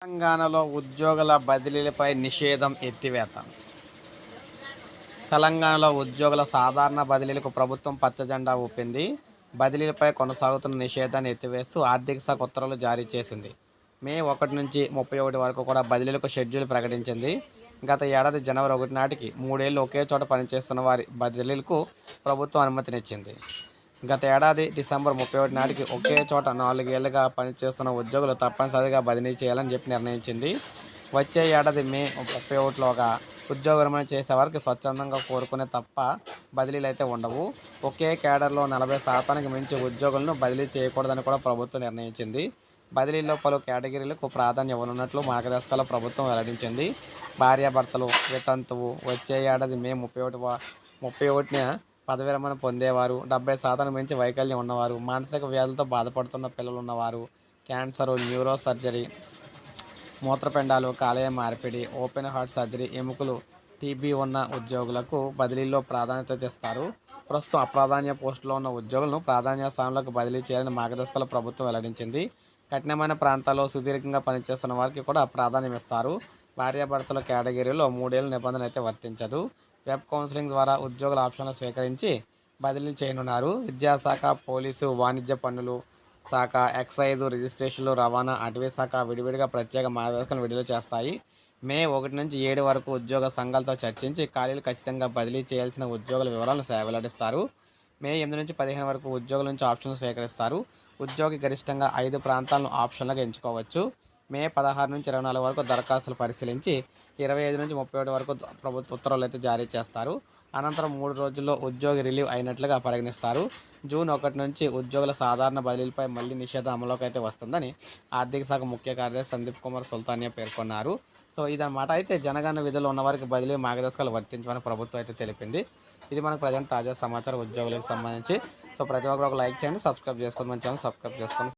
తెలంగాణలో ఉద్యోగుల బదిలీలపై నిషేధం ఎత్తివేత. తెలంగాణలో ఉద్యోగుల సాధారణ బదిలీలకు ప్రభుత్వం పచ్చజెండా ఊపింది. బదిలీలపై కొనసాగుతున్న నిషేధాన్ని ఎత్తివేస్తూ ఆర్థిక శాఖ ఉత్తర్వులు జారీ చేసింది. మే 1 నుంచి 31 వరకు కూడా బదిలీలకు షెడ్యూల్ ప్రకటించింది. గత ఏడాది జనవరి 1 నాటికి 3 ఏళ్లు ఒకే చోట పనిచేస్తున్న వారి బదిలీలకు ప్రభుత్వం అనుమతినిచ్చింది. గత ఏడాది డిసెంబర్ 31 నాటికి ఒకే చోట 4 ఏళ్లుగా పనిచేస్తున్న ఉద్యోగులు తప్పనిసరిగా బదిలీ చేయాలని చెప్పి నిర్ణయించింది. వచ్చే ఏడాది మే 31లోగా ఉద్యోగ విరమణ చేసే వారికి స్వచ్ఛందంగా కోరుకునే తప్ప బదిలీలు అయితే ఉండవు. ఒకే కేడర్లో 40% మించి ఉద్యోగులను బదిలీ చేయకూడదని కూడా ప్రభుత్వం నిర్ణయించింది. బదిలీల్లో పలు కేటగిరీలకు ప్రాధాన్యం ఇవ్వనున్నట్లు మార్గదర్శకాల్లో ప్రభుత్వం వెల్లడించింది. భార్యాభర్తలు, వితంతువు, వచ్చే ఏడాది మే 31న పదవి విరమణ పొందేవారు, 70% మించి వైకల్యం ఉన్నవారు, మానసిక వ్యాధులతో బాధపడుతున్న పిల్లలు ఉన్నవారు, క్యాన్సరు, న్యూరో సర్జరీ, మూత్రపిండాలు, కాలేయ మార్పిడి, ఓపెన్ హార్ట్ సర్జరీ, ఎముకలు, టీబీ ఉన్న ఉద్యోగులకు బదిలీల్లో ప్రాధాన్యత ఇస్తారు. ప్రస్తుతం అప్రాధాన్య పోస్టులో ఉన్న ఉద్యోగులను ప్రాధాన్య స్థానంలోకి బదిలీ చేయాలని మార్గదర్శకాలు ప్రభుత్వం వెల్లడించింది. కఠినమైన ప్రాంతాల్లో సుదీర్ఘంగా పనిచేస్తున్న వారికి కూడా ప్రాధాన్యం ఇస్తారు. భార్యాభర్తల కేటగిరీలో 3 ఏళ్ల నిబంధన అయితే వర్తించదు. వెబ్ కౌన్సిలింగ్ ద్వారా ఉద్యోగుల ఆప్షన్లు స్వీకరించి బదిలీలు చేయనున్నారు. విద్యాశాఖ, పోలీసు, వాణిజ్య పన్నులు శాఖ, ఎక్సైజు, రిజిస్ట్రేషన్లు, రవాణా, అటవీ శాఖ విడివిడిగా ప్రత్యేక మార్గదర్శకాలను విడుదల చేస్తాయి. మే 1 నుంచి 7 వరకు ఉద్యోగ సంఘాలతో చర్చించి ఖాళీలు ఖచ్చితంగా బదిలీ చేయాల్సిన ఉద్యోగుల వివరాలను వెల్లడిస్తారు. మే 8 నుంచి 15 వరకు ఉద్యోగుల నుంచి ఆప్షన్లు స్వీకరిస్తారు. ఉద్యోగి గరిష్టంగా 5 ప్రాంతాలను ఆప్షన్లుగా ఎంచుకోవచ్చు. మే 16 నుంచి 24 వరకు దరఖాస్తులు పరిశీలించి 25 నుంచి 31 వరకు ప్రభుత్వ ఉత్తర్వులు అయితే జారీ చేస్తారు. అనంతరం 3 రోజుల్లో ఉద్యోగి రిలీవ్ అయినట్లుగా పరిగణిస్తారు. జూన్ 1 నుంచి ఉద్యోగుల సాధారణ బదిలీలపై మళ్లీ నిషేధం అమలులోకి అయితే వస్తుందని ఆర్థిక శాఖ ముఖ్య కార్యదర్శి సందీప్ కుమార్ సుల్తానియా పేర్కొన్నారు. సో ఇదన్నమాట. అయితే జనగణన విధులు ఉన్నవారికి బదిలీ మార్గదర్శకాలు వర్తించమని ప్రభుత్వం అయితే తెలిపింది. ఇది మనకు ప్రజెంట్ తాజా సమాచారం ఉద్యోగులకు సంబంధించి. సో ప్రతి ఒక్కరు ఒక లైక్ చేయండి, సబ్స్క్రైబ్ చేసుకోండి, మన ఛానల్ సబ్స్క్రైబ్ చేసుకోండి.